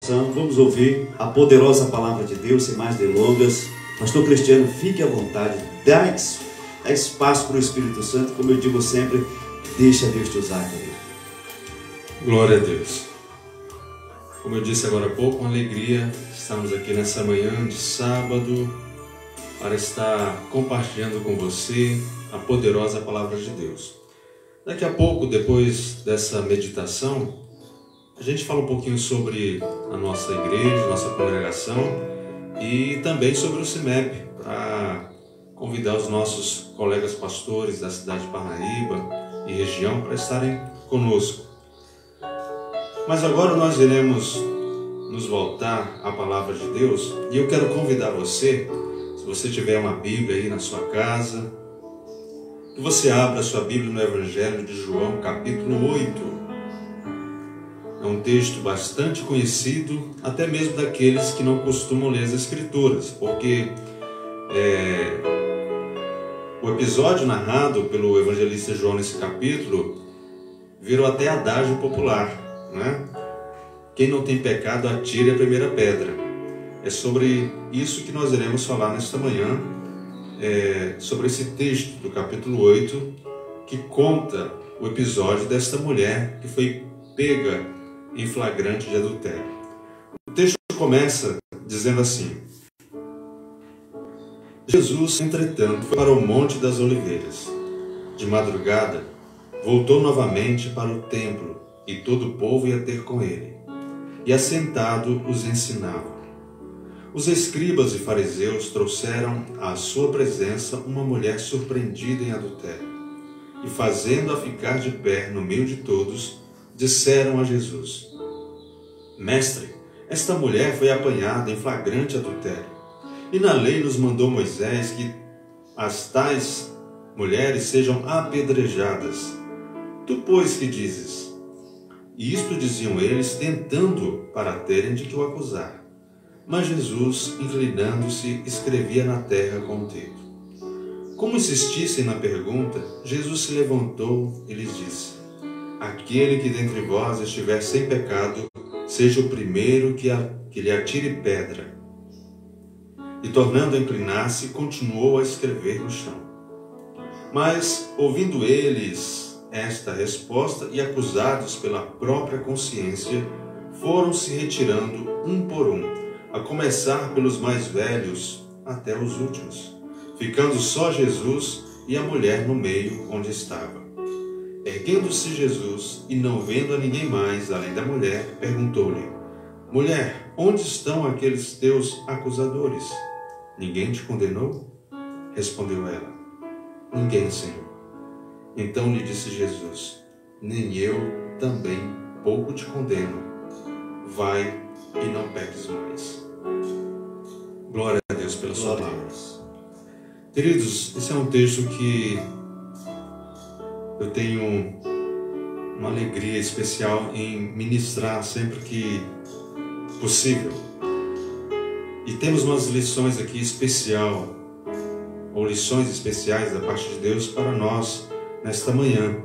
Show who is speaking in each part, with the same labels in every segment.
Speaker 1: Vamos ouvir a poderosa palavra de Deus, sem mais delongas. Pastor Cristiano, fique à vontade, dá espaço para o Espírito Santo, como eu digo sempre, deixa Deus te usar, querido.
Speaker 2: Glória a Deus. Como eu disse agora há pouco, uma alegria estarmos aqui nessa manhã de sábado para estar compartilhando com você a poderosa palavra de Deus. Daqui a pouco, depois dessa meditação, a gente fala um pouquinho sobre a nossa igreja, nossa congregação e também sobre o CIMEP, para convidar os nossos colegas pastores da cidade de Parnaíba e região para estarem conosco. Mas agora nós iremos nos voltar à palavra de Deus e eu quero convidar você, se você tiver uma Bíblia aí na sua casa, que você abra a sua Bíblia no Evangelho de João, capítulo 8. É um texto bastante conhecido, até mesmo daqueles que não costumam ler as Escrituras, porque o episódio narrado pelo evangelista João nesse capítulo virou até adágio popular, né? Quem não tem pecado, atire a primeira pedra. É sobre isso que nós iremos falar nesta manhã, sobre esse texto do capítulo 8, que conta o episódio desta mulher que foi pega em flagrante de adultério. O texto começa dizendo assim: Jesus, entretanto, foi para o Monte das Oliveiras. De madrugada, voltou novamente para o templo, e todo o povo ia ter com ele. E assentado os ensinava. Os escribas e fariseus trouxeram à sua presença uma mulher surpreendida em adultério. E fazendo-a ficar de pé no meio de todos, disseram a Jesus: Mestre, esta mulher foi apanhada em flagrante adultério. E na lei nos mandou Moisés que as tais mulheres sejam apedrejadas. Tu, pois, que dizes? E isto diziam eles, tentando para terem de que o acusar. Mas Jesus, inclinando-se, escrevia na terra com o dedo. Como insistissem na pergunta, Jesus se levantou e lhes disse: Aquele que dentre vós estiver sem pecado, seja o primeiro que lhe atire pedra. E tornando a inclinar-se, continuou a escrever no chão. Mas, ouvindo eles esta resposta e acusados pela própria consciência, foram se retirando um por um, a começar pelos mais velhos até os últimos, ficando só Jesus e a mulher no meio onde estava. Erguendo-se Jesus e não vendo a ninguém mais além da mulher, perguntou-lhe: Mulher, onde estão aqueles teus acusadores? Ninguém te condenou? Respondeu ela: Ninguém, Senhor. Então lhe disse Jesus: Nem eu também pouco te condeno. Vai e não peques mais. Glória a Deus pela sua palavra. Queridos, esse é um texto que eu tenho uma alegria especial em ministrar sempre que possível. E temos umas lições aqui lições especiais da parte de Deus para nós nesta manhã.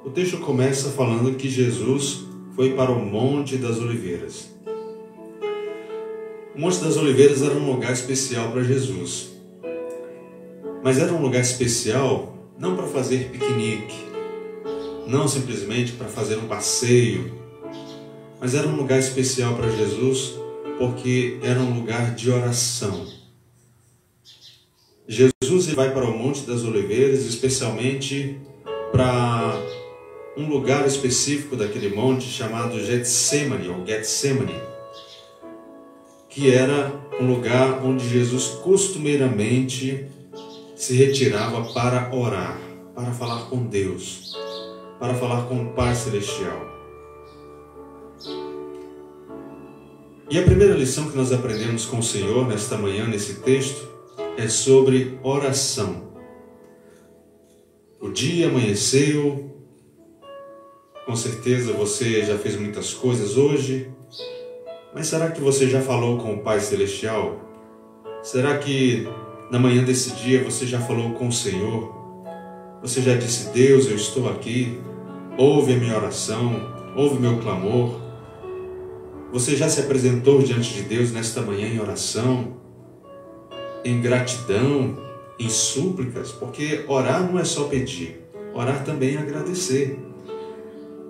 Speaker 2: O texto começa falando que Jesus foi para o Monte das Oliveiras. O Monte das Oliveiras era um lugar especial para Jesus. Mas era um lugar especial não para fazer piquenique, não simplesmente para fazer um passeio, mas era um lugar especial para Jesus porque era um lugar de oração. Jesus vai para o Monte das Oliveiras, especialmente para um lugar específico daquele monte chamado Getsemane, ou Getsemane, que era um lugar onde Jesus costumeiramente se retirava para orar, para falar com Deus, para falar com o Pai Celestial. E a primeira lição que nós aprendemos com o Senhor nesta manhã, nesse texto, é sobre oração. O dia amanheceu, com certeza você já fez muitas coisas hoje, mas será que você já falou com o Pai Celestial? Será que na manhã desse dia você já falou com o Senhor? Você já disse: Deus, eu estou aqui, ouve a minha oração, ouve o meu clamor. Você já se apresentou diante de Deus nesta manhã em oração, em gratidão, em súplicas? Porque orar não é só pedir, orar também é agradecer.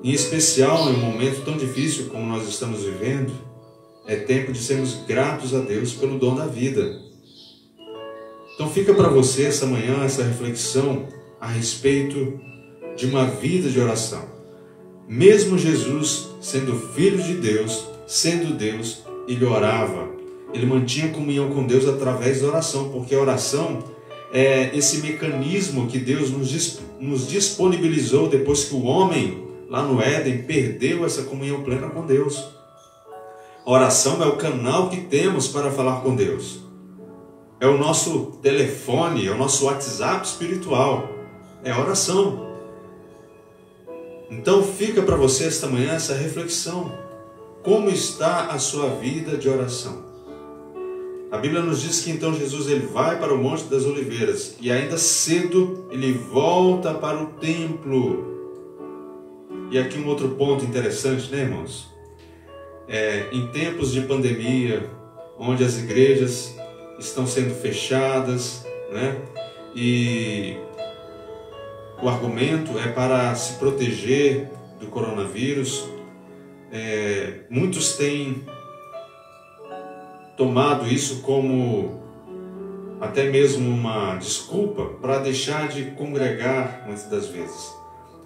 Speaker 2: Em especial em um momento tão difícil como nós estamos vivendo, é tempo de sermos gratos a Deus pelo dom da vida. Então fica para você essa manhã essa reflexão a respeito de uma vida de oração. Mesmo Jesus, sendo Filho de Deus, sendo Deus, ele orava. Ele mantinha comunhão com Deus através da oração, porque a oração é esse mecanismo que Deus nos disponibilizou depois que o homem, lá no Éden, perdeu essa comunhão plena com Deus. A oração é o canal que temos para falar com Deus. É o nosso telefone, é o nosso WhatsApp espiritual. É a oração. Então fica para você esta manhã essa reflexão. Como está a sua vida de oração? A Bíblia nos diz que então Jesus ele vai para o Monte das Oliveiras e ainda cedo ele volta para o templo. E aqui um outro ponto interessante, né, irmãos? Em tempos de pandemia, onde as igrejas estão sendo fechadas, né? E o argumento é para se proteger do coronavírus. Muitos têm tomado isso como até mesmo uma desculpa para deixar de congregar muitas das vezes.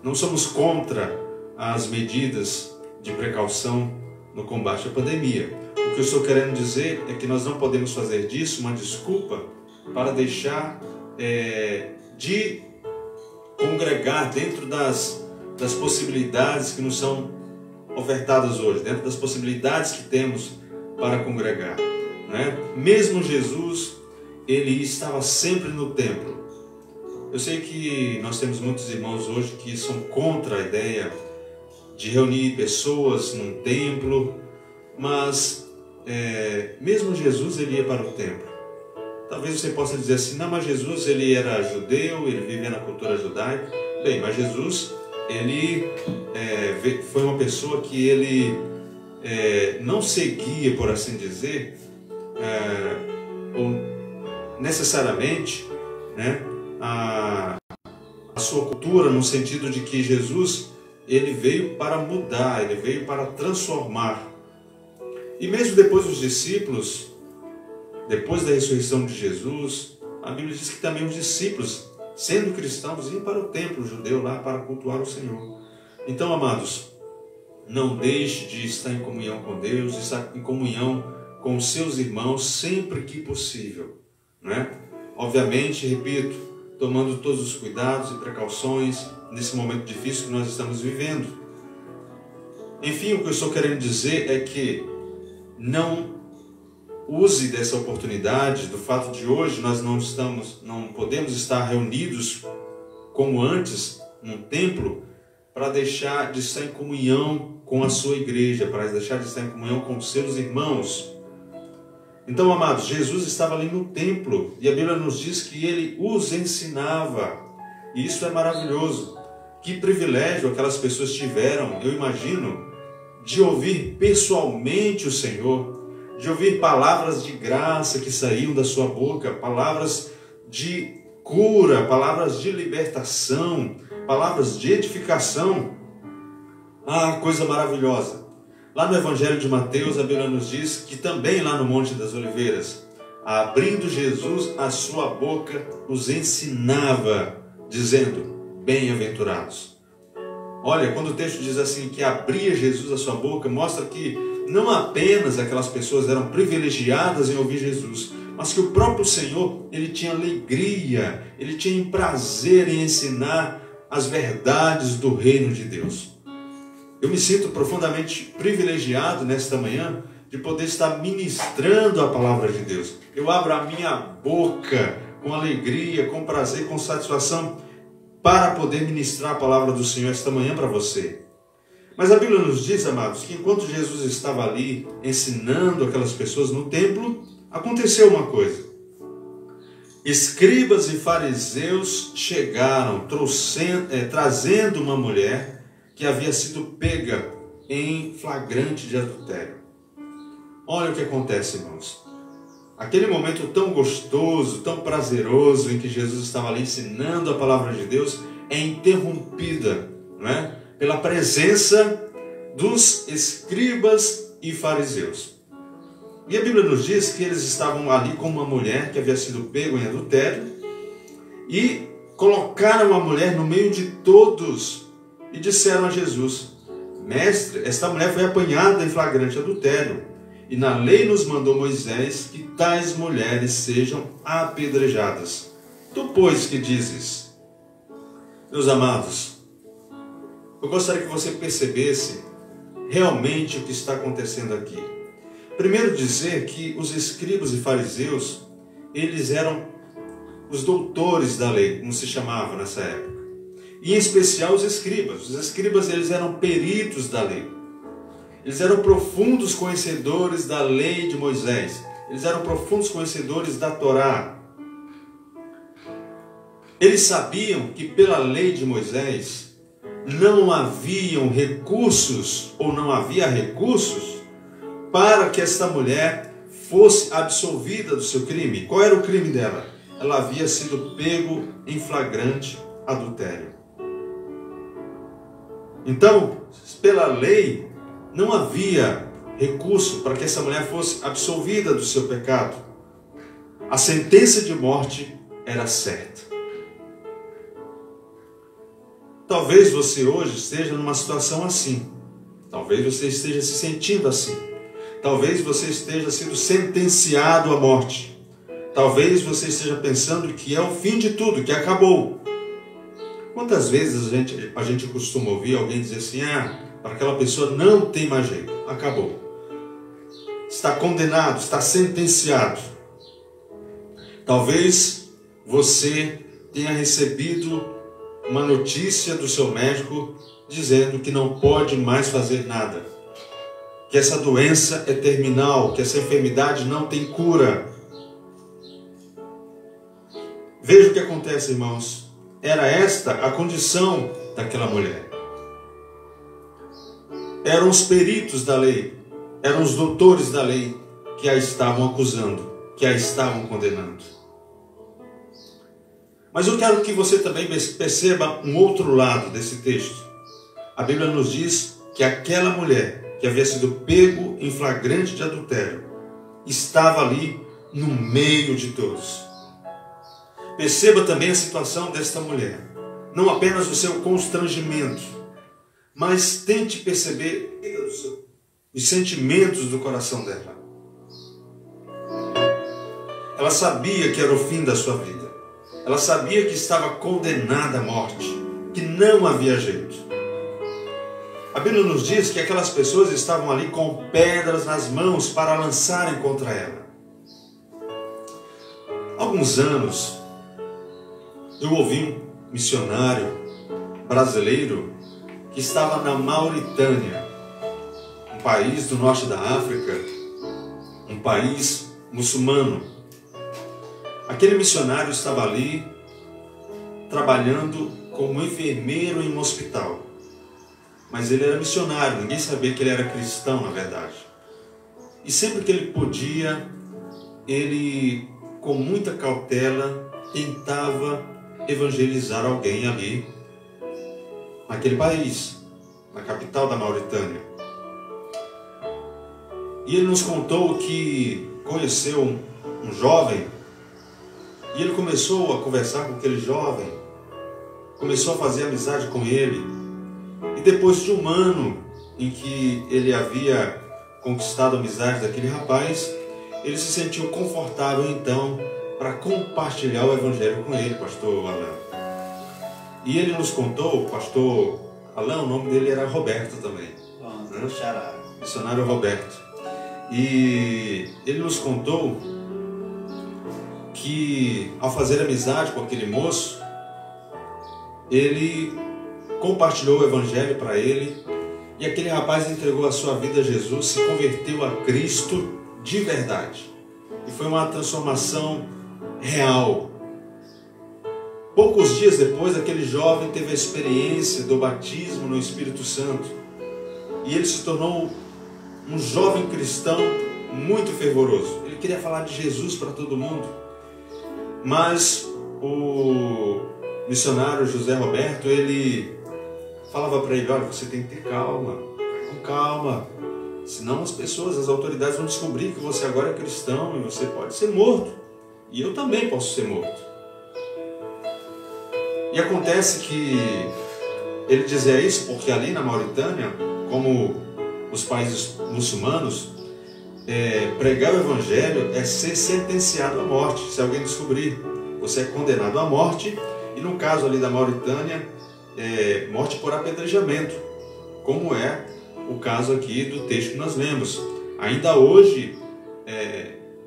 Speaker 2: Não somos contra as medidas de precaução no combate à pandemia. O que eu estou querendo dizer é que nós não podemos fazer disso uma desculpa para deixar de congregar dentro das possibilidades que nos são ofertadas hoje, dentro das possibilidades que temos para congregar, né? Mesmo Jesus, ele estava sempre no templo. Eu sei que nós temos muitos irmãos hoje que são contra a ideia de reunir pessoas num templo, mas mesmo Jesus ele ia para o templo. Talvez você possa dizer assim, não, mas Jesus ele era judeu, ele vivia na cultura judaica. Bem, mas Jesus ele foi uma pessoa que ele não seguia, por assim dizer, necessariamente, né, a sua cultura, no sentido de que Jesus ele veio para mudar, ele veio para transformar. E mesmo depois dos discípulos, depois da ressurreição de Jesus, a Bíblia diz que também os discípulos, sendo cristãos, iam para o templo judeu lá para cultuar o Senhor. Então, amados, não deixe de estar em comunhão com Deus, de estar em comunhão com os seus irmãos sempre que possível, né? Obviamente, repito, tomando todos os cuidados e precauções nesse momento difícil que nós estamos vivendo. Enfim, o que eu estou querendo dizer é que não use dessa oportunidade, do fato de hoje nós não podemos estar reunidos como antes num templo, para deixar de estar em comunhão com a sua igreja, para deixar de estar em comunhão com os seus irmãos. Então, amados, Jesus estava ali no templo e a Bíblia nos diz que ele os ensinava. E isso é maravilhoso. Que privilégio aquelas pessoas tiveram, eu imagino, de ouvir pessoalmente o Senhor, de ouvir palavras de graça que saíam da sua boca, palavras de cura, palavras de libertação, palavras de edificação. Ah, coisa maravilhosa! Lá no Evangelho de Mateus, a Bíblia nos diz que também lá no Monte das Oliveiras, abrindo Jesus a sua boca, os ensinava, dizendo, bem-aventurados. Olha, quando o texto diz assim, que abria Jesus a sua boca, mostra que não apenas aquelas pessoas eram privilegiadas em ouvir Jesus, mas que o próprio Senhor, ele tinha alegria, ele tinha prazer em ensinar as verdades do reino de Deus. Eu me sinto profundamente privilegiado nesta manhã de poder estar ministrando a palavra de Deus. Eu abro a minha boca com alegria, com prazer, com satisfação para poder ministrar a palavra do Senhor esta manhã para você. Mas a Bíblia nos diz, amados, que enquanto Jesus estava ali ensinando aquelas pessoas no templo, aconteceu uma coisa. Escribas e fariseus chegaram trazendo uma mulher que havia sido pega em flagrante de adultério. olha o que acontece, irmãos. Aquele momento tão gostoso, tão prazeroso, em que Jesus estava ali ensinando a palavra de Deus, é interrompida, não é? Pela presença dos escribas e fariseus. E a Bíblia nos diz que eles estavam ali com uma mulher que havia sido pego em adultério e colocaram a mulher no meio de todos e disseram a Jesus: Mestre, esta mulher foi apanhada em flagrante adultério e na lei nos mandou Moisés que tais mulheres sejam apedrejadas. Tu, pois, que dizes? Meus amados, eu gostaria que você percebesse realmente o que está acontecendo aqui. Primeiro dizer que os escribas e fariseus, eles eram os doutores da lei, como se chamava nessa época. E em especial os escribas. Os escribas, eles eram peritos da lei. Eles eram profundos conhecedores da lei de Moisés. Eles eram profundos conhecedores da Torá. Eles sabiam que pela lei de Moisés não haviam recursos, ou não havia recursos, para que esta mulher fosse absolvida do seu crime. Qual era o crime dela? Ela havia sido pego em flagrante adultério. Então, pela lei, não havia recurso para que essa mulher fosse absolvida do seu pecado. A sentença de morte era certa. Talvez você hoje esteja numa situação assim. Talvez você esteja se sentindo assim. Talvez você esteja sendo sentenciado à morte. Talvez você esteja pensando que é o fim de tudo, que acabou. Quantas vezes a gente costuma ouvir alguém dizer assim: para aquela pessoa não tem mais jeito, acabou. Está condenado, está sentenciado. Talvez você tenha recebido uma notícia do seu médico dizendo que não pode mais fazer nada, que essa doença é terminal, que essa enfermidade não tem cura. Veja o que acontece, irmãos. Era esta a condição daquela mulher. Eram os peritos da lei, eram os doutores da lei que a estavam acusando, que a estavam condenando. Mas eu quero que você também perceba um outro lado desse texto. A Bíblia nos diz que aquela mulher que havia sido pego em flagrante de adultério estava ali no meio de todos. Perceba também a situação desta mulher. Não apenas o seu constrangimento, mas tente perceber os sentimentos do coração dela. Ela sabia que era o fim da sua vida. Ela sabia que estava condenada à morte, que não havia jeito. A Bíblia nos diz que aquelas pessoas estavam ali com pedras nas mãos para lançarem contra ela. Há alguns anos, eu ouvi um missionário brasileiro que estava na Mauritânia, um país do norte da África, um país muçulmano. Aquele missionário estava ali trabalhando como enfermeiro em um hospital. Mas ele era missionário, ninguém sabia que ele era cristão, na verdade. E sempre que ele podia, ele, com muita cautela, tentava evangelizar alguém ali, naquele país, na capital da Mauritânia. E ele nos contou que conheceu um jovem, e ele começou a conversar com aquele jovem, começou a fazer amizade com ele, e depois de um ano em que ele havia conquistado a amizade daquele rapaz, ele se sentiu confortável então para compartilhar o evangelho com ele, pastor Alain. E ele nos contou, pastor Alain, o nome dele era Roberto também, missionário Roberto. E ele nos contou que ao fazer amizade com aquele moço, ele compartilhou o evangelho para ele, e aquele rapaz entregou a sua vida a Jesus, se converteu a Cristo de verdade. E foi uma transformação real. Poucos dias depois, aquele jovem teve a experiência do batismo no Espírito Santo. E ele se tornou um jovem cristão muito fervoroso. Ele queria falar de Jesus para todo mundo. Mas o missionário José Roberto, ele falava para ele: olha, você tem que ter calma, vai com calma. Senão as autoridades vão descobrir que você agora é cristão e você pode ser morto. E eu também posso ser morto. E acontece que ele dizia isso porque ali na Mauritânia, como os países muçulmanos, pregar o evangelho é ser sentenciado à morte. Se alguém descobrir, você é condenado à morte. E no caso ali da Mauritânia, morte por apedrejamento, como é o caso aqui do texto que nós lemos. Ainda hoje,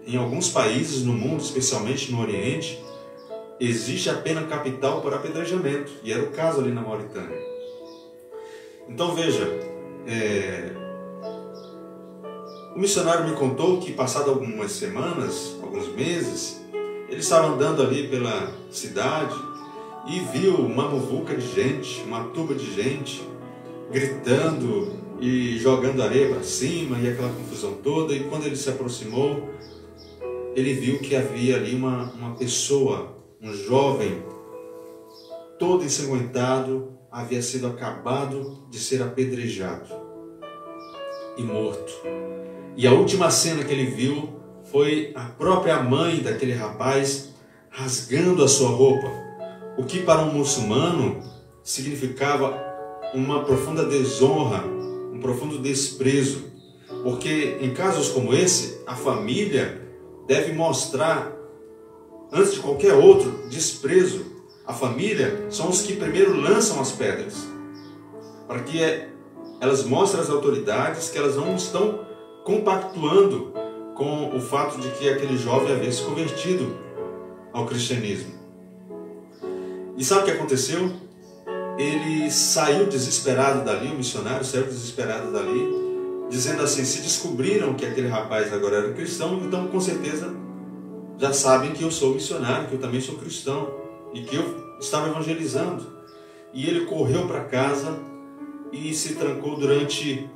Speaker 2: em alguns países no mundo, especialmente no Oriente, existe a pena capital por apedrejamento, e era o caso ali na Mauritânia. Então veja, o missionário me contou que, passado algumas semanas, alguns meses, ele estava andando ali pela cidade e viu uma muvuca de gente, uma turba de gente, gritando e jogando areia para cima e aquela confusão toda. E quando ele se aproximou, ele viu que havia ali uma pessoa, um jovem, todo ensanguentado, havia sido acabado de ser apedrejado e morto. E a última cena que ele viu foi a própria mãe daquele rapaz rasgando a sua roupa, o que para um muçulmano significava uma profunda desonra, um profundo desprezo, porque em casos como esse, a família deve mostrar, antes de qualquer outro, desprezo. A família são os que primeiro lançam as pedras, para que elas mostrem às autoridades que elas não estão compactuando com o fato de que aquele jovem havia se convertido ao cristianismo. E sabe o que aconteceu? Ele saiu desesperado dali, o missionário saiu desesperado dali, dizendo assim: se descobriram que aquele rapaz agora era cristão, então com certeza já sabem que eu sou missionário, que eu também sou cristão e que eu estava evangelizando. E ele correu para casa e se trancou durante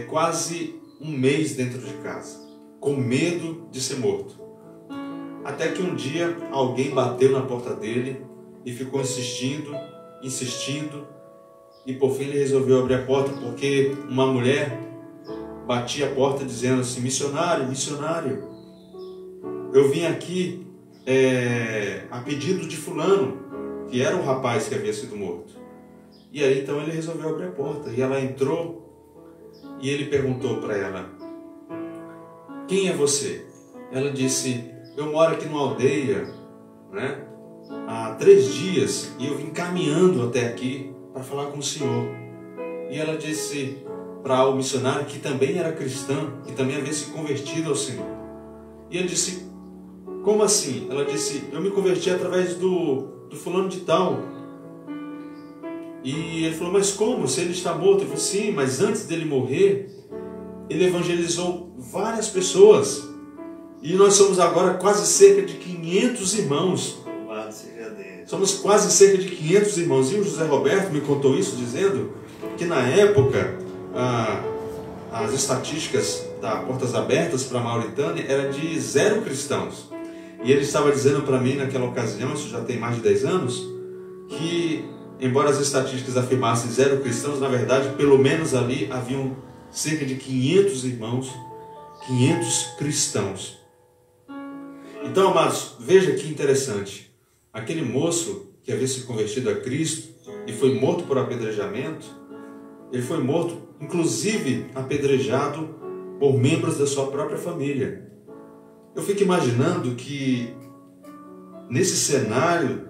Speaker 2: quase um mês dentro de casa, com medo de ser morto. Até que um dia alguém bateu na porta dele e ficou insistindo, e por fim ele resolveu abrir a porta, porque uma mulher batia a porta dizendo assim: missionário, missionário, eu vim aqui a pedido de fulano, que era um rapaz que havia sido morto. E aí então ele resolveu abrir a porta, e ela entrou, e ele perguntou para ela: quem é você? Ela disse: eu moro aqui numa aldeia, há 3 dias, e eu vim caminhando até aqui para falar com o senhor. E ela disse para o missionário, que também era cristã, que também havia se convertido ao Senhor. E ele disse: como assim? Ela disse: eu me converti através do fulano de tal. E ele falou: mas como? Se ele está morto? Ele falou: sim, mas antes dele morrer, ele evangelizou várias pessoas. E nós somos agora quase cerca de 500 irmãos. Somos quase cerca de 500 irmãos. E o José Roberto me contou isso, dizendo que na época as estatísticas da Portas Abertas para a Mauritânia eram de 0 cristãos. E ele estava dizendo para mim naquela ocasião, isso já tem mais de 10 anos, que embora as estatísticas afirmassem 0 cristãos, na verdade, pelo menos ali haviam cerca de 500 irmãos, 500 cristãos. Então, amados, veja que interessante. Aquele moço que havia se convertido a Cristo e foi morto por apedrejamento, ele foi morto, inclusive apedrejado por membros da sua própria família. Eu fico imaginando que nesse cenário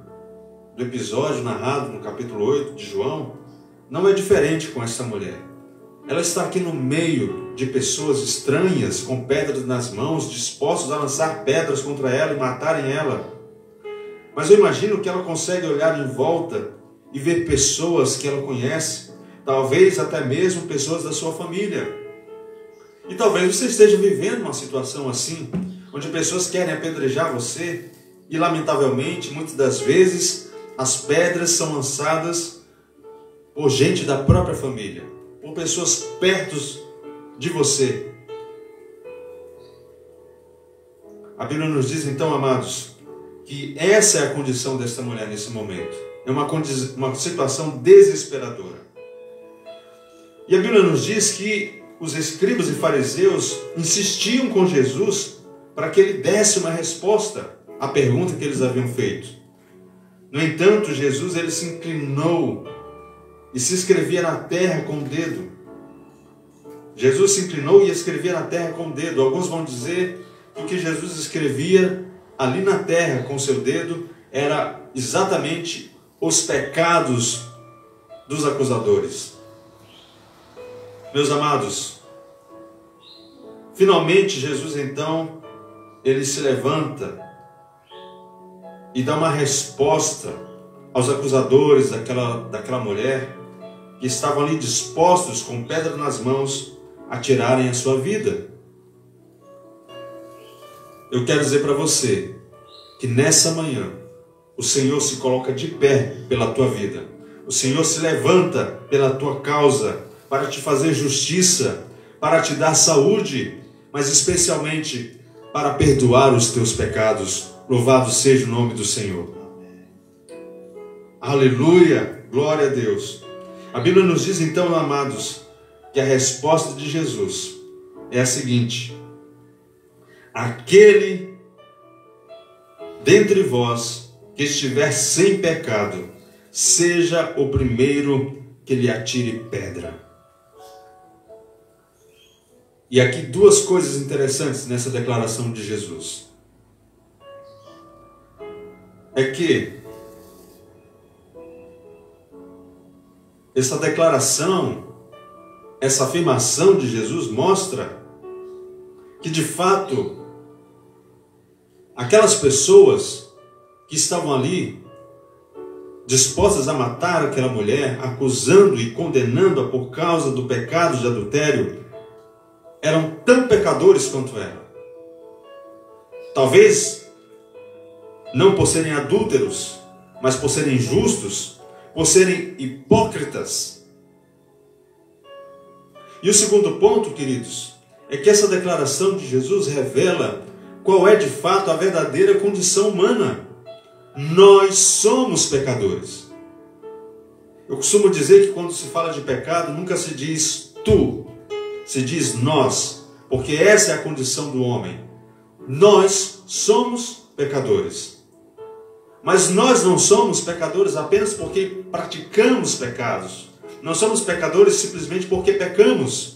Speaker 2: do episódio narrado no capítulo 8 de João, não é diferente com essa mulher. Ela está aqui no meio de pessoas estranhas, com pedras nas mãos, dispostos a lançar pedras contra ela e matarem ela. Mas eu imagino que ela consegue olhar em volta e ver pessoas que ela conhece, talvez até mesmo pessoas da sua família. E talvez você esteja vivendo uma situação assim, onde pessoas querem apedrejar você e, lamentavelmente, muitas das vezes, as pedras são lançadas por gente da própria família, por pessoas perto de você. A Bíblia nos diz então, amados, que essa é a condição desta mulher nesse momento. É uma situação desesperadora. E a Bíblia nos diz que os escribas e fariseus insistiam com Jesus para que ele desse uma resposta à pergunta que eles haviam feito. No entanto, Jesus ele se inclinou e se escrevia na terra com o dedo. Jesus se inclinou e escrevia na terra com o dedo. Alguns vão dizer que o que Jesus escrevia ali na terra com o seu dedo era exatamente os pecados dos acusadores. Meus amados, finalmente Jesus então, ele se levanta e dá uma resposta aos acusadores daquela mulher que estavam ali dispostos com pedra nas mãos a tirarem a sua vida. Eu quero dizer para você que nessa manhã o Senhor se coloca de pé pela tua vida. O Senhor se levanta pela tua causa para te fazer justiça, para te dar saúde, mas especialmente para perdoar os teus pecados. Louvado seja o nome do Senhor. Aleluia, glória a Deus. A Bíblia nos diz então, amados, que a resposta de Jesus é a seguinte: aquele dentre vós que estiver sem pecado, seja o primeiro que lhe atire pedra. E aqui duas coisas interessantes nessa declaração de Jesus. É que essa declaração, essa afirmação de Jesus mostra que de fato aquelas pessoas que estavam ali dispostas a matar aquela mulher, acusando e condenando-a por causa do pecado de adultério, eram tão pecadores quanto ela. Talvez não por serem adúlteros, mas por serem injustos, por serem hipócritas. E o segundo ponto, queridos, é que essa declaração de Jesus revela qual é de fato a verdadeira condição humana. Nós somos pecadores. Eu costumo dizer que quando se fala de pecado, nunca se diz tu, se diz nós, porque essa é a condição do homem. Nós somos pecadores. Mas nós não somos pecadores apenas porque praticamos pecados. Nós somos pecadores simplesmente porque pecamos.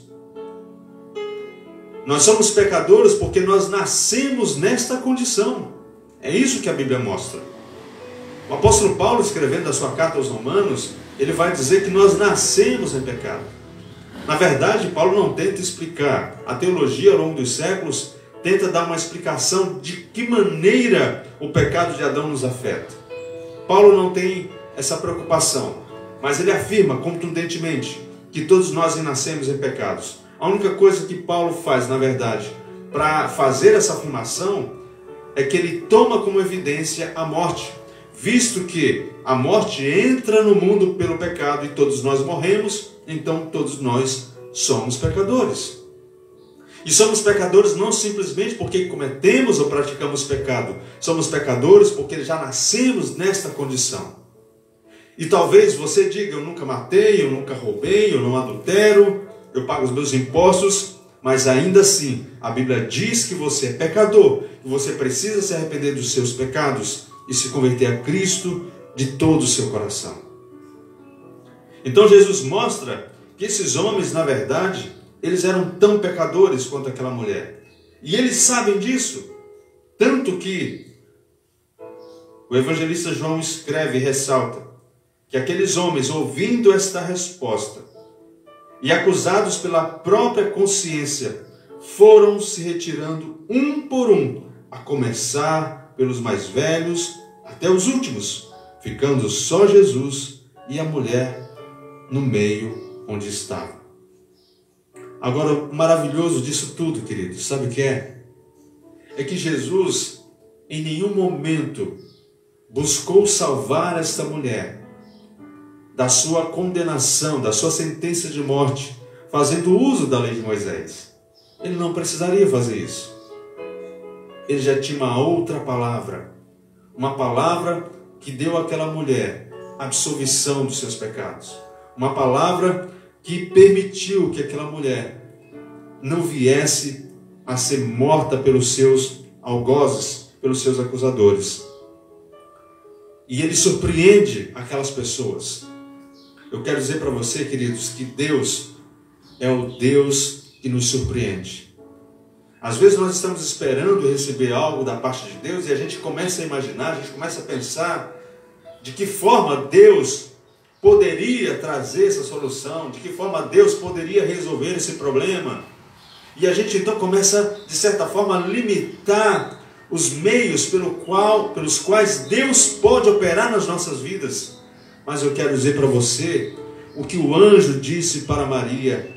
Speaker 2: Nós somos pecadores porque nós nascemos nesta condição. É isso que a Bíblia mostra. O apóstolo Paulo, escrevendo a sua carta aos Romanos, ele vai dizer que nós nascemos em pecado. Na verdade, Paulo não tenta explicar. A teologia, ao longo dos séculos, tenta dar uma explicação de que maneira o pecado de Adão nos afeta. Paulo não tem essa preocupação, mas ele afirma contundentemente que todos nós nascemos em pecados. A única coisa que Paulo faz, na verdade, para fazer essa afirmação, é que ele toma como evidência a morte, visto que a morte entra no mundo pelo pecado e todos nós morremos, então todos nós somos pecadores. E somos pecadores não simplesmente porque cometemos ou praticamos pecado. Somos pecadores porque já nascemos nesta condição. E talvez você diga, eu nunca matei, eu nunca roubei, eu não adultero, eu pago os meus impostos, mas ainda assim, a Bíblia diz que você é pecador, que você precisa se arrepender dos seus pecados e se converter a Cristo de todo o seu coração. Então Jesus mostra que esses homens, na verdade, eles eram tão pecadores quanto aquela mulher. E eles sabem disso. Tanto que o evangelista João escreve e ressalta que aqueles homens, ouvindo esta resposta e acusados pela própria consciência, foram se retirando um por um, a começar pelos mais velhos até os últimos, ficando só Jesus e a mulher no meio onde estava. Agora, o maravilhoso disso tudo, queridos, sabe o que é? É que Jesus, em nenhum momento, buscou salvar esta mulher da sua condenação, da sua sentença de morte, fazendo uso da lei de Moisés. Ele não precisaria fazer isso. ele já tinha uma outra palavra. Uma palavra que deu àquela mulher a absolvição dos seus pecados. Uma palavra que permitiu que aquela mulher não viesse a ser morta pelos seus algozes, pelos seus acusadores. E ele surpreende aquelas pessoas. Eu quero dizer para você, queridos, que Deus é o Deus que nos surpreende. Às vezes nós estamos esperando receber algo da parte de Deus e a gente começa a imaginar, a gente começa a pensar de que forma Deus poderia trazer essa solução, de que forma Deus poderia resolver esse problema. E a gente então começa, de certa forma, a limitar os meios pelos quais Deus pode operar nas nossas vidas. Mas eu quero dizer para você o que o anjo disse para Maria: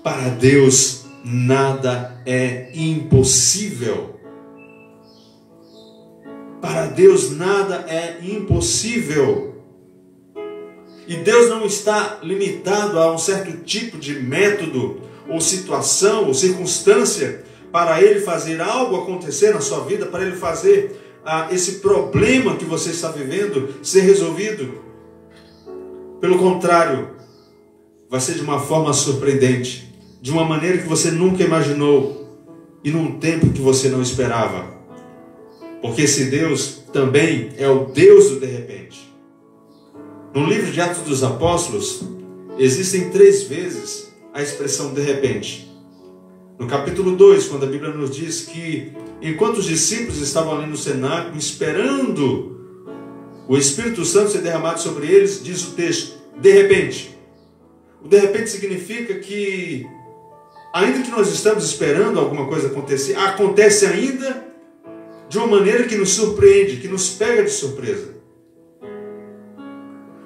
Speaker 2: para Deus nada é impossível. Para Deus nada é impossível. E Deus não está limitado a um certo tipo de método, ou situação, ou circunstância, para Ele fazer algo acontecer na sua vida, para Ele fazer esse problema que você está vivendo ser resolvido. Pelo contrário, vai ser de uma forma surpreendente, de uma maneira que você nunca imaginou e num tempo que você não esperava. Porque esse Deus também é o Deus do de repente. No livro de Atos dos Apóstolos, existem 3 vezes a expressão de repente. No capítulo 2, quando a Bíblia nos diz que enquanto os discípulos estavam ali no cenáculo esperando o Espírito Santo ser derramado sobre eles, diz o texto, de repente. O de repente significa que, ainda que nós estamos esperando alguma coisa acontecer, acontece ainda de uma maneira que nos surpreende, que nos pega de surpresa.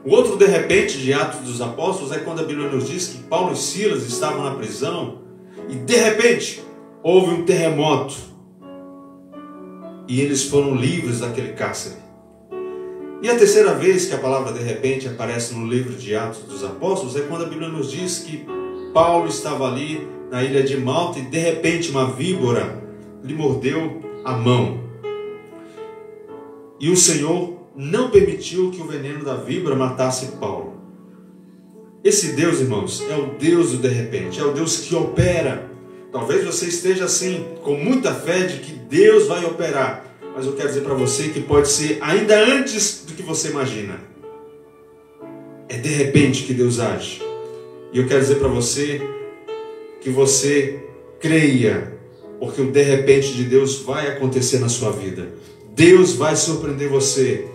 Speaker 2: O outro de repente de Atos dos Apóstolos é quando a Bíblia nos diz que Paulo e Silas estavam na prisão e de repente houve um terremoto e eles foram livres daquele cárcere. E a terceira vez que a palavra de repente aparece no livro de Atos dos Apóstolos é quando a Bíblia nos diz que Paulo estava ali na ilha de Malta e de repente uma víbora lhe mordeu a mão. E o Senhor não permitiu que o veneno da víbora matasse Paulo. Esse Deus, irmãos, é o Deus do de repente, é o Deus que opera. Talvez você esteja assim, com muita fé de que Deus vai operar, mas eu quero dizer para você que pode ser ainda antes do que você imagina. É de repente que Deus age. E eu quero dizer para você que você creia, porque o de repente de Deus vai acontecer na sua vida. Deus vai surpreender você.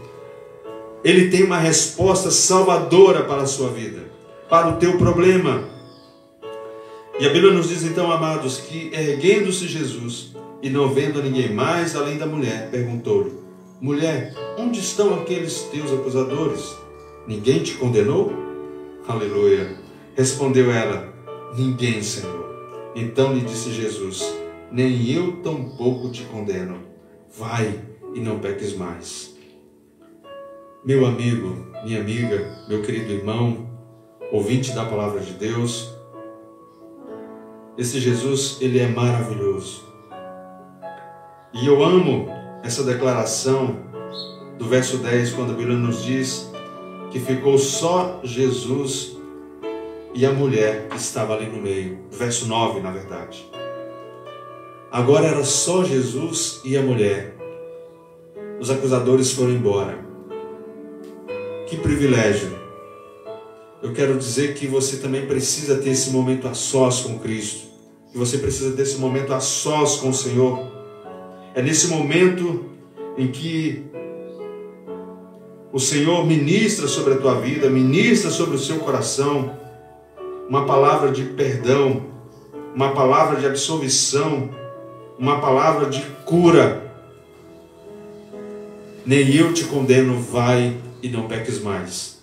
Speaker 2: Ele tem uma resposta salvadora para a sua vida, para o teu problema. E a Bíblia nos diz então, amados, que erguendo-se Jesus e não vendo a ninguém mais além da mulher, perguntou-lhe: mulher, onde estão aqueles teus acusadores? Ninguém te condenou? Aleluia. Respondeu ela: ninguém, Senhor. Então lhe disse Jesus: nem eu tampouco te condeno. Vai e não peques mais. Meu amigo, minha amiga, meu querido irmão, ouvinte da palavra de Deus, esse Jesus, ele é maravilhoso. E eu amo essa declaração do verso 10, quando a Bíblia nos diz que ficou só Jesus e a mulher que estava ali no meio. Verso 9, na verdade. Agora era só Jesus e a mulher. Os acusadores foram embora. Que privilégio. Eu quero dizer que você também precisa ter esse momento a sós com Cristo. Que você precisa ter esse momento a sós com o Senhor. É nesse momento em que o Senhor ministra sobre a tua vida, ministra sobre o seu coração uma palavra de perdão, uma palavra de absolvição, uma palavra de cura. Nem eu te condeno, vai e não peques mais.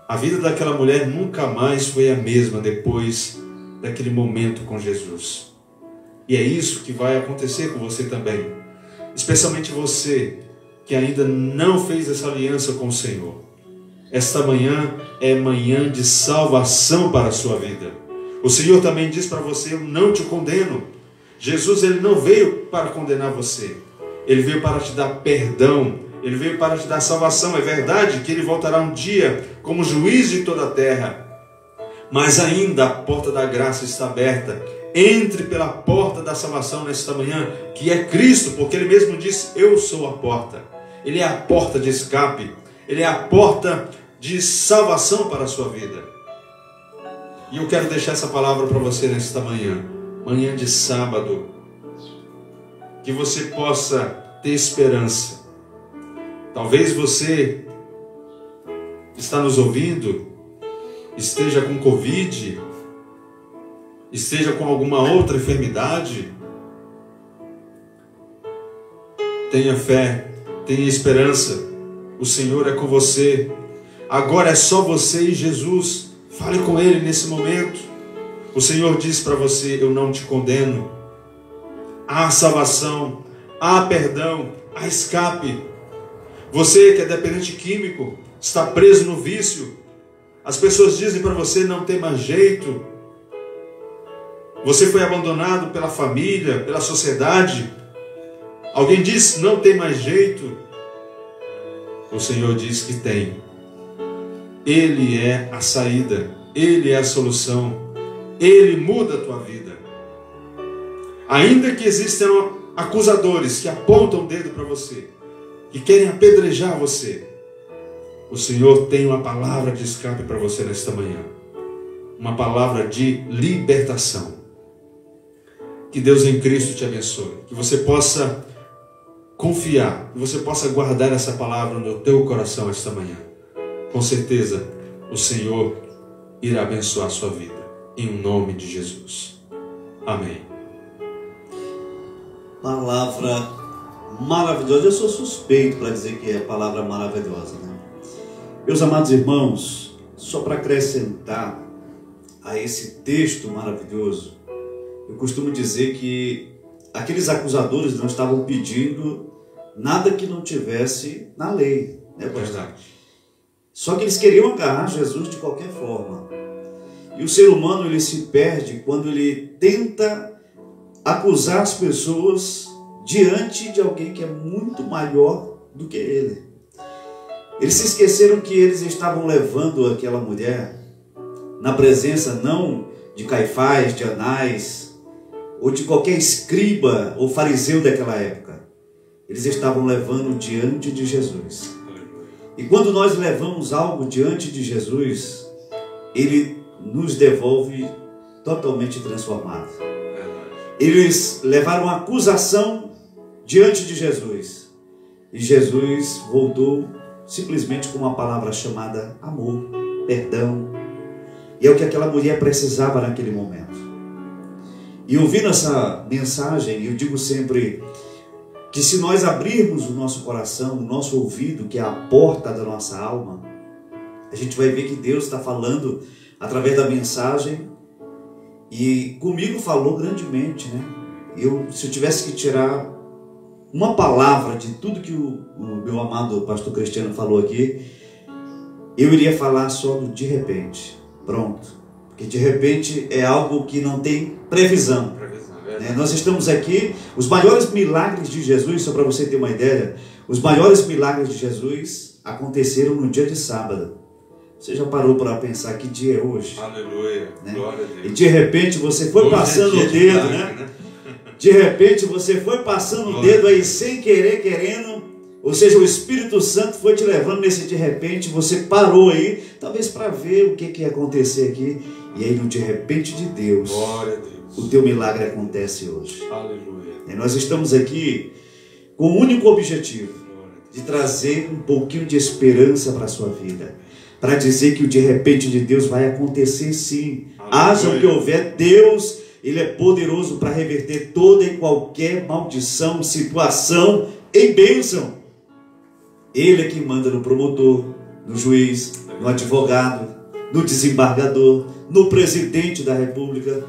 Speaker 2: A vida daquela mulher nunca mais foi a mesma depois daquele momento com Jesus. E é isso que vai acontecer com você também. Especialmente você que ainda não fez essa aliança com o Senhor. Esta manhã é manhã de salvação para a sua vida. O Senhor também diz para você: eu não te condeno. Jesus, ele não veio para condenar você. Ele veio para te dar perdão. Ele veio para te dar salvação. É verdade que ele voltará um dia como juiz de toda a terra. Mas ainda a porta da graça está aberta. Entre pela porta da salvação nesta manhã, que é Cristo, porque ele mesmo disse: eu sou a porta. Ele é a porta de escape. Ele é a porta de salvação para a sua vida. E eu quero deixar essa palavra para você nesta manhã. Manhã de sábado. Que você possa ter esperança. Talvez você está nos ouvindo, esteja com Covid, esteja com alguma outra enfermidade. Tenha fé, tenha esperança. O Senhor é com você. Agora é só você e Jesus. Fale com Ele nesse momento. O Senhor diz para você: eu não te condeno. Há salvação, há perdão, há escape. Você que é dependente químico, está preso no vício. As pessoas dizem para você: não tem mais jeito. Você foi abandonado pela família, pela sociedade. Alguém diz: não tem mais jeito. O Senhor diz que tem. Ele é a saída. Ele é a solução. Ele muda a tua vida. Ainda que existam acusadores que apontam o dedo para você, que querem apedrejar você, o Senhor tem uma palavra de escape para você nesta manhã. Uma palavra de libertação. Que Deus em Cristo te abençoe. Que você possa confiar, que você possa guardar essa palavra no teu coração esta manhã. Com certeza, o Senhor irá abençoar a sua vida. Em nome de Jesus. Amém.
Speaker 1: Palavra maravilhosa. Eu sou suspeito para dizer que é a palavra maravilhosa, né? Meus amados irmãos, só para acrescentar a esse texto maravilhoso, eu costumo dizer que aqueles acusadores não estavam pedindo nada que não tivesse na lei, né, pastor? Só que eles queriam agarrar Jesus de qualquer forma. E o ser humano, ele se perde quando ele tenta acusar as pessoas diante de alguém que é muito maior do que ele. Eles se esqueceram que eles estavam levando aquela mulher na presença não de Caifás, de Anás, ou de qualquer escriba ou fariseu daquela época. Eles estavam levando diante de Jesus. E quando nós levamos algo diante de Jesus, Ele nos devolve totalmente transformado. Eles levaram a acusação diante de Jesus. E Jesus voltou simplesmente com uma palavra chamada amor, perdão. E é o que aquela mulher precisava naquele momento. E ouvindo essa mensagem, eu digo sempre que se nós abrirmos o nosso coração, o nosso ouvido, que é a porta da nossa alma, a gente vai ver que Deus está falando através da mensagem. E comigo falou grandemente, né? Se eu tivesse que tirar uma palavra de tudo que o meu amado pastor Cristiano falou aqui, eu iria falar só do de repente. Pronto. Porque de repente é algo que não tem previsão. Nós estamos aqui, os maiores milagres de Jesus, só para você ter uma ideia, os maiores milagres de Jesus aconteceram no dia de sábado. Você já parou para pensar que dia é hoje?
Speaker 2: Aleluia,
Speaker 1: né?
Speaker 2: Glória a Deus.
Speaker 1: E de repente você foi passando o dedo, né? De repente você foi passando o dedo aí sem querer, querendo. Ou seja, o Espírito Santo foi te levando nesse de repente. Você parou aí, talvez para ver o que ia acontecer aqui. E aí no de repente de Deus,
Speaker 2: Glória a Deus,
Speaker 1: o teu milagre acontece hoje.
Speaker 2: Aleluia.
Speaker 1: E nós estamos aqui com o único objetivo de trazer um pouquinho de esperança para a sua vida. Para dizer que o de repente de Deus vai acontecer sim. Haja o que houver, Deus, Ele é poderoso para reverter toda e qualquer maldição, situação em bênção. Ele é quem manda no promotor, no juiz, no advogado, no desembargador, no presidente da república.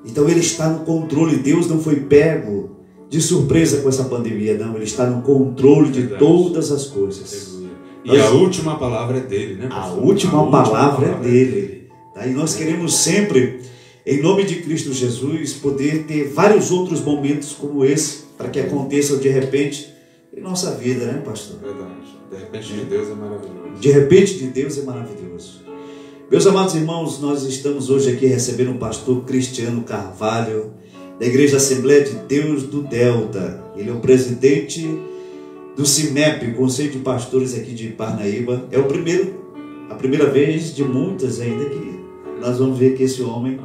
Speaker 1: Então Ele está no controle. Deus não foi pego de surpresa com essa pandemia, não. Ele está no controle de todas as coisas.
Speaker 2: E a última palavra é dele, né?
Speaker 1: A última palavra é dele. Tá? E nós queremos sempre em nome de Cristo Jesus, poder ter vários outros momentos como esse, para que aconteçam de repente em nossa vida, né, pastor?
Speaker 2: Verdade. De repente de Deus é maravilhoso.
Speaker 1: De repente de Deus é maravilhoso. Meus amados irmãos, nós estamos hoje aqui recebendo o pastor Cristiano Carvalho, da Igreja Assembleia de Deus do Delta. Ele é o presidente do CIMEP, Conselho de Pastores aqui de Parnaíba. É a primeira vez de muitas ainda que nós vamos ver que esse homem,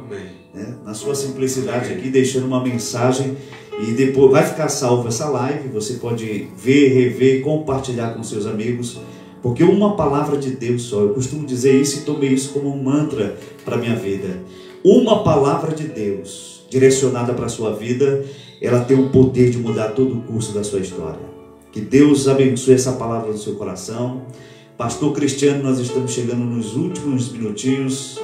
Speaker 1: né, na sua simplicidade aqui, deixando uma mensagem, e depois vai ficar salvo essa live, você pode ver, rever, compartilhar com seus amigos, porque uma palavra de Deus só, eu costumo dizer isso e tomei isso como um mantra para a minha vida. Uma palavra de Deus direcionada para a sua vida, ela tem o poder de mudar todo o curso da sua história. Que Deus abençoe essa palavra no seu coração. Pastor Cristiano, nós estamos chegando nos últimos minutinhos,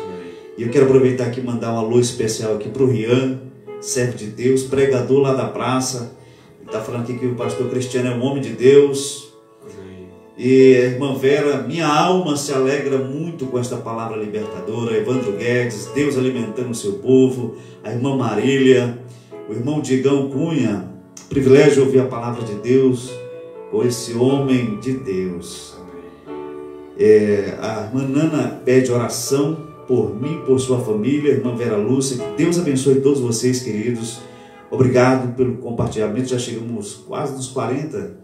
Speaker 1: e eu quero aproveitar aqui e mandar um alô especial aqui para o Rian, servo de Deus, pregador lá da praça. Ele está falando aqui que o pastor Cristiano é um homem de Deus. E a irmã Vera, minha alma se alegra muito com esta palavra libertadora. Evandro Guedes, Deus alimentando o seu povo. A irmã Marília, o irmão Digão Cunha, privilégio de ouvir a palavra de Deus com esse homem de Deus. A irmã Nana pede oração por mim, por sua família. A irmã Vera Lúcia, que Deus abençoe todos vocês, queridos. Obrigado pelo compartilhamento, já chegamos quase nos 40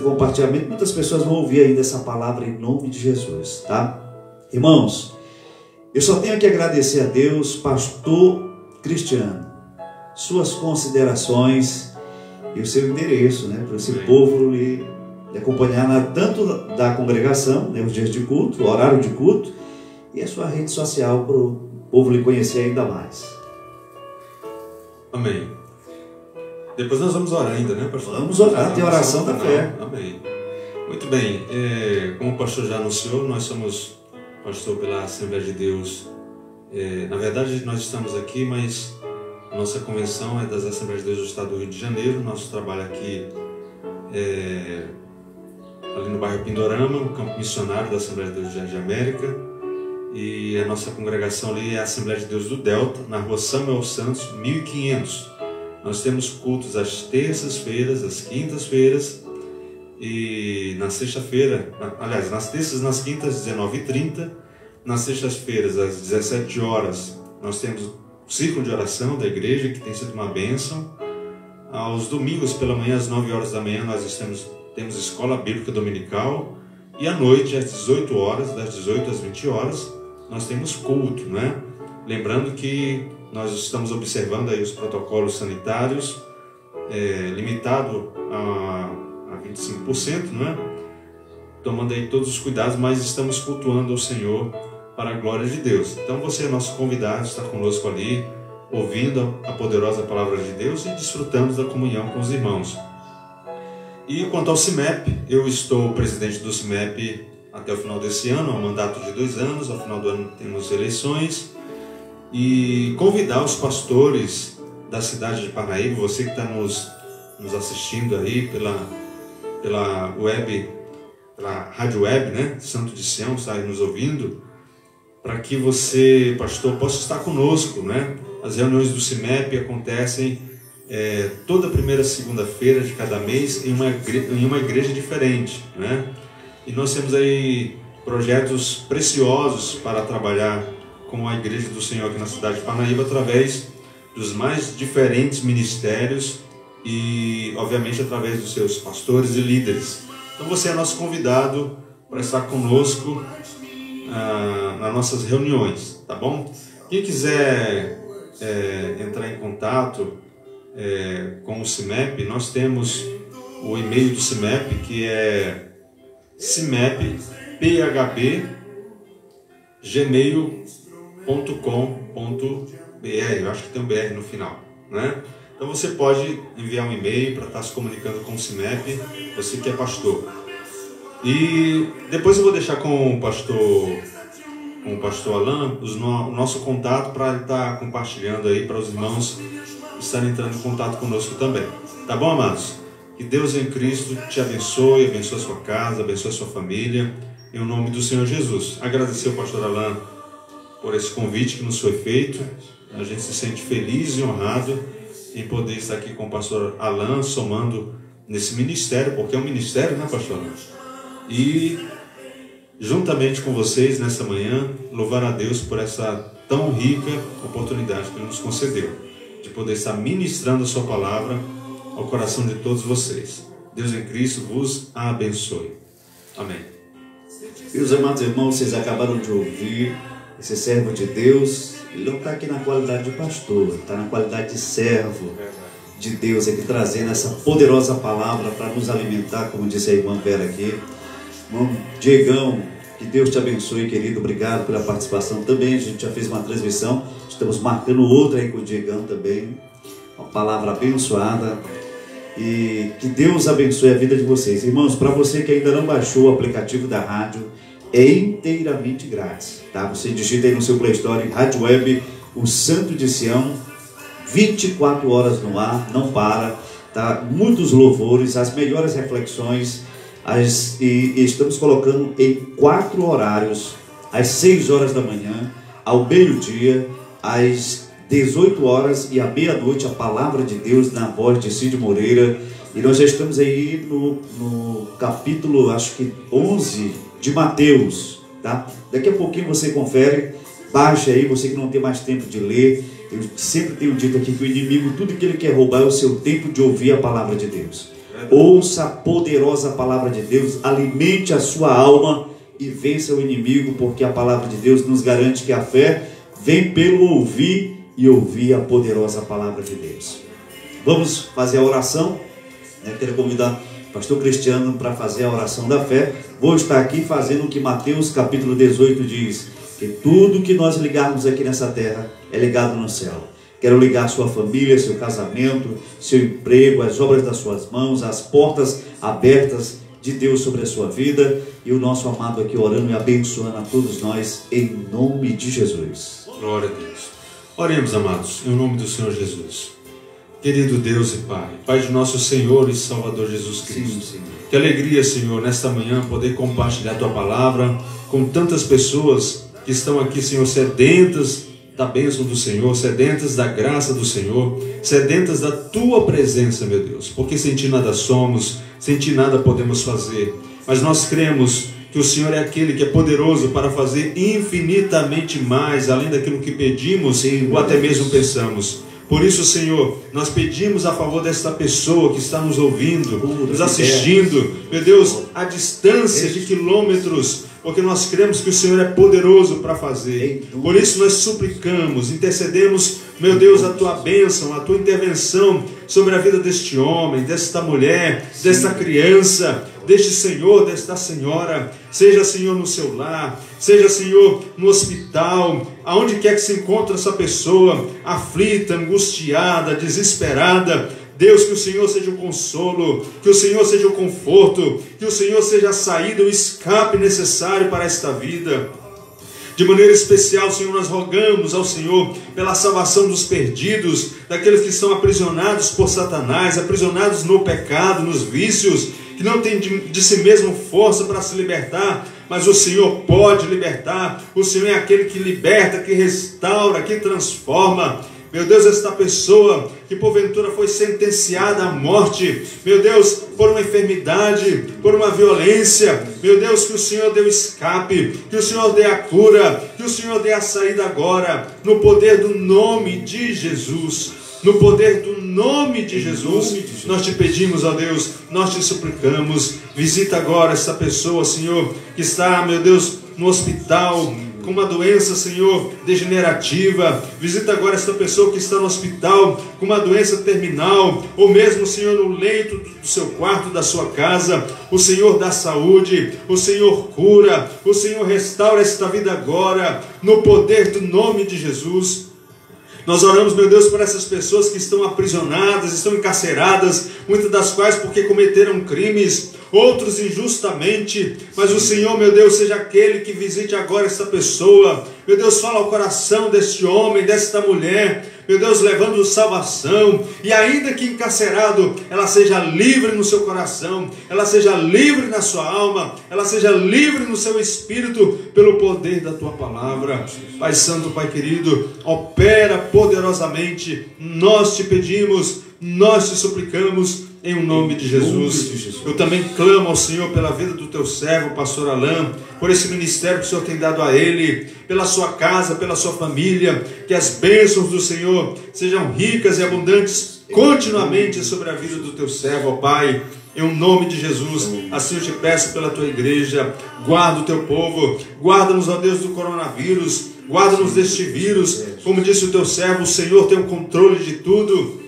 Speaker 1: compartilhamentos. Muitas pessoas vão ouvir ainda essa palavra em nome de Jesus, tá? Irmãos, eu só tenho que agradecer a Deus. Pastor Cristiano, suas considerações e o seu endereço, né, para esse povo lhe acompanhar tanto da congregação, né, os dias de culto, o horário de culto, e a sua rede social para o povo lhe conhecer ainda mais.
Speaker 2: Amém. Depois nós vamos orar ainda, né, pastor?
Speaker 1: Vamos orar, tem oração da fé.
Speaker 2: Amém. Muito bem. Como o pastor já anunciou, nós somos pastor pela Assembleia de Deus. Na verdade, nós estamos aqui, mas nossa convenção é das Assembleias de Deus do Estado do Rio de Janeiro. Nosso trabalho aqui ali no bairro Pindorama, no campo missionário da Assembleia de Deus do Jardim América. E a nossa congregação ali é a Assembleia de Deus do Delta, na rua Samuel Santos, 1500. Nós temos cultos às terças-feiras, às quintas-feiras e na sexta-feira, aliás, nas terças e nas quintas, 19h30. Nas sextas-feiras, às 17 horas, nós temos o círculo de oração da igreja, que tem sido uma bênção. Aos domingos, pela manhã, às 9 horas da manhã, nós temos escola bíblica dominical. E à noite, às 18 horas, das 18 às 20 horas, nós temos culto, né? Lembrando que nós estamos observando aí os protocolos sanitários, limitado a 25%, não é? Tomando aí todos os cuidados, mas estamos cultuando ao Senhor para a glória de Deus. Então você é nosso convidado, está conosco ali, ouvindo a poderosa palavra de Deus e desfrutando da comunhão com os irmãos. E quanto ao CIMEP, eu estou presidente do CIMEP até o final desse ano, um mandato de 2 anos, ao final do ano temos eleições. E convidar os pastores da cidade de Parnaíba, você que está nos assistindo aí pela web, pela rádio web, né, Santo de Sião, está aí nos ouvindo, para que você, pastor, possa estar conosco, né? As reuniões do CIMEP acontecem toda primeira segunda-feira de cada mês em uma igreja diferente, né? E nós temos aí projetos preciosos para trabalhar com a Igreja do Senhor aqui na cidade de Parnaíba, através dos mais diferentes ministérios e, obviamente, através dos seus pastores e líderes. Então você é nosso convidado para estar conosco nas nossas reuniões, tá bom? Quem quiser entrar em contato com o CIMEP, nós temos o e-mail do CIMEP, que é cimepphb@gmail.com.br. Eu acho que tem um BR no final, né? Então você pode enviar um e-mail para estar se comunicando com o CIMEP, você que é pastor. E depois eu vou deixar com o pastor Alain o nosso contato para ele estar compartilhando aí para os irmãos estarem entrando em contato conosco também. Tá bom, amados? Que Deus em Cristo te abençoe, abençoe a sua casa, abençoe a sua família, em nome do Senhor Jesus. Agradecer ao pastor Alain por esse convite que nos foi feito A gente se sente feliz e honrado em poder estar aqui com o pastor Alan, somando nesse ministério, porque é um ministério, né, pastor Alan? E juntamente com vocês nessa manhã, louvar a Deus por essa tão rica oportunidade que Ele nos concedeu, de poder estar ministrando a sua palavra ao coração de todos vocês. Deus em Cristo vos abençoe. Amém.
Speaker 1: Meus amados irmãos, vocês acabaram de ouvir esse servo de Deus. Ele não está aqui na qualidade de pastor, está na qualidade de servo de Deus, aqui trazendo essa poderosa palavra para nos alimentar, como disse a irmã Vera aqui. Irmão Diegão, que Deus te abençoe, querido. Obrigado pela participação também. A gente já fez uma transmissão, estamos marcando outra aí com o Diegão também. Uma palavra abençoada. E que Deus abençoe a vida de vocês. Irmãos, para você que ainda não baixou o aplicativo da rádio, é inteiramente grátis, tá? Você digita aí no seu Play Store, Rádio Web, o Santo de Sião, 24 horas no ar, não para, tá? Muitos louvores, as melhores reflexões, e estamos colocando em 4 horários, às 6 horas da manhã, ao meio-dia, às 18 horas e à meia-noite, a palavra de Deus na voz de Cid Moreira. E nós já estamos aí no capítulo, acho que 11 de Mateus, tá? Daqui a pouquinho você confere, baixa aí, você que não tem mais tempo de ler. Eu sempre tenho dito aqui que o inimigo, tudo que ele quer roubar é o seu tempo de ouvir a palavra de Deus. Ouça a poderosa palavra de Deus, alimente a sua alma e vença o inimigo, porque a palavra de Deus nos garante que a fé vem pelo ouvir e ouvir a poderosa palavra de Deus. Vamos fazer a oração. Quero convidar o pastor Cristiano para fazer a oração da fé. Vou estar aqui fazendo o que Mateus capítulo 18 diz, que tudo que nós ligarmos aqui nessa terra é ligado no céu. Quero ligar sua família, seu casamento, seu emprego, as obras das suas mãos, as portas abertas de Deus sobre a sua vida, e o nosso amado aqui orando e abençoando a todos nós em nome de Jesus.
Speaker 2: Glória a Deus. Oremos, amados, em nome do Senhor Jesus. Querido Deus e Pai, Pai de nosso Senhor e Salvador Jesus Cristo.
Speaker 1: Sim,
Speaker 2: que alegria, Senhor, nesta manhã poder compartilhar a Tua palavra com tantas pessoas que estão aqui, Senhor, sedentas da bênção do Senhor, sedentas da graça do Senhor, sedentas da Tua presença, meu Deus, porque sem Ti nada somos, sem Ti nada podemos fazer, mas nós cremos que o Senhor é aquele que é poderoso para fazer infinitamente mais, além daquilo que pedimos ou até mesmo pensamos. Por isso, Senhor, nós pedimos a favor desta pessoa que está nos ouvindo, nos assistindo, meu Deus, a distância de quilômetros, porque nós cremos que o Senhor é poderoso para fazer. Por isso nós suplicamos, intercedemos, meu Deus, a Tua bênção, a Tua intervenção sobre a vida deste homem, desta mulher, desta criança, deste senhor, desta senhora. Seja, Senhor, no seu lar, seja, Senhor, no hospital, aonde quer que se encontre essa pessoa, aflita, angustiada, desesperada. Deus, que o Senhor seja o consolo, que o Senhor seja o conforto, que o Senhor seja a saída, o escape necessário para esta vida. De maneira especial, Senhor, nós rogamos ao Senhor pela salvação dos perdidos, daqueles que estão aprisionados por Satanás, aprisionados no pecado, nos vícios, que não têm de si mesmo força para se libertar, mas o Senhor pode libertar. O Senhor é aquele que liberta, que restaura, que transforma. Meu Deus, esta pessoa que porventura foi sentenciada à morte, meu Deus, por uma enfermidade, por uma violência, meu Deus, que o Senhor dê o escape, que o Senhor dê a cura, que o Senhor dê a saída agora, no poder do nome de Jesus. No poder do nome de Jesus, nós te pedimos, ó Deus, nós te suplicamos, visita agora esta pessoa, Senhor, que está, meu Deus, no hospital, com uma doença, Senhor, degenerativa. Visita agora esta pessoa que está no hospital com uma doença terminal, ou mesmo, Senhor, no leito do seu quarto, da sua casa. O Senhor dá saúde, o Senhor cura, o Senhor restaura esta vida agora, no poder do nome de Jesus. Nós oramos, meu Deus, por essas pessoas que estão aprisionadas, estão encarceradas, muitas das quais porque cometeram crimes, outros injustamente, mas o Senhor, meu Deus, seja aquele que visite agora essa pessoa. Meu Deus, fala ao coração deste homem, desta mulher, meu Deus, levando salvação, e ainda que encarcerado, ela seja livre no seu coração, ela seja livre na sua alma, ela seja livre no seu espírito, pelo poder da tua palavra. Pai Santo, Pai querido, opera poderosamente, nós te pedimos, nós te suplicamos, em o nome de Jesus. Eu também clamo ao Senhor pela vida do teu servo, pastor Alain, por esse ministério que o Senhor tem dado a ele, pela sua casa, pela sua família, que as bênçãos do Senhor sejam ricas e abundantes continuamente sobre a vida do teu servo, ó Pai, em o nome de Jesus. Assim eu te peço pela tua igreja, guarda o teu povo, guarda-nos, ó Deus, do coronavírus, guarda-nos deste vírus, como disse o teu servo, o Senhor tem o controle de tudo.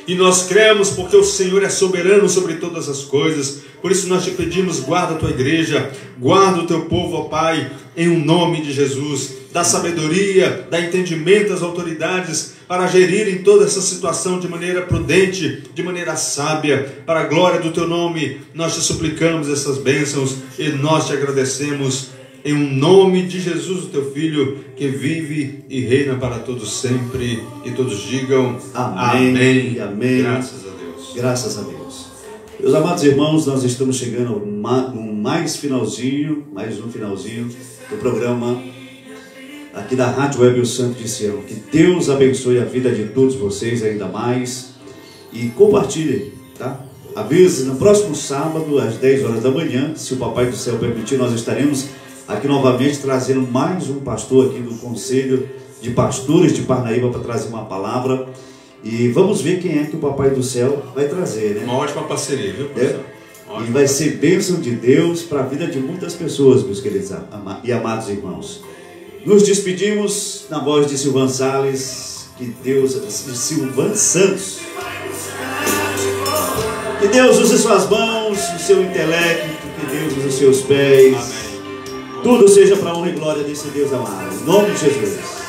Speaker 2: E nós cremos porque o Senhor é soberano sobre todas as coisas. Por isso nós te pedimos, guarda a tua igreja, guarda o teu povo, ó Pai, em o nome de Jesus. Dá sabedoria, dá entendimento às autoridades para gerirem toda essa situação de maneira prudente, de maneira sábia. Para a glória do teu nome, nós te suplicamos essas bênçãos e nós te agradecemos. Em o nome de Jesus, o teu Filho, que vive e reina para todos sempre. E todos digam amém.
Speaker 1: Amém.
Speaker 2: Graças a Deus.
Speaker 1: Graças a Deus. Meus amados irmãos, nós estamos chegando no mais um finalzinho do programa aqui da Rádio Web O Santo de Sião. Que Deus abençoe a vida de todos vocês ainda mais. E compartilhe, tá? Avise, no próximo sábado, às 10 horas da manhã, se o Papai do Céu permitir, nós estaremos aqui novamente trazendo mais um pastor aqui do Conselho de Pastores de Parnaíba para trazer uma palavra. E vamos ver quem é que o Papai do Céu vai trazer, né?
Speaker 2: Uma ótima parceria, viu, pastor?
Speaker 1: E vai ser bênção de Deus para a vida de muitas pessoas, meus queridos e amados irmãos. Nos despedimos na voz de Silvan Salles, de Silvan Santos. Que Deus use suas mãos, o seu intelecto, que Deus use os seus pés. Amém. Tudo seja para a honra e glória desse Deus amado. Em nome de Jesus.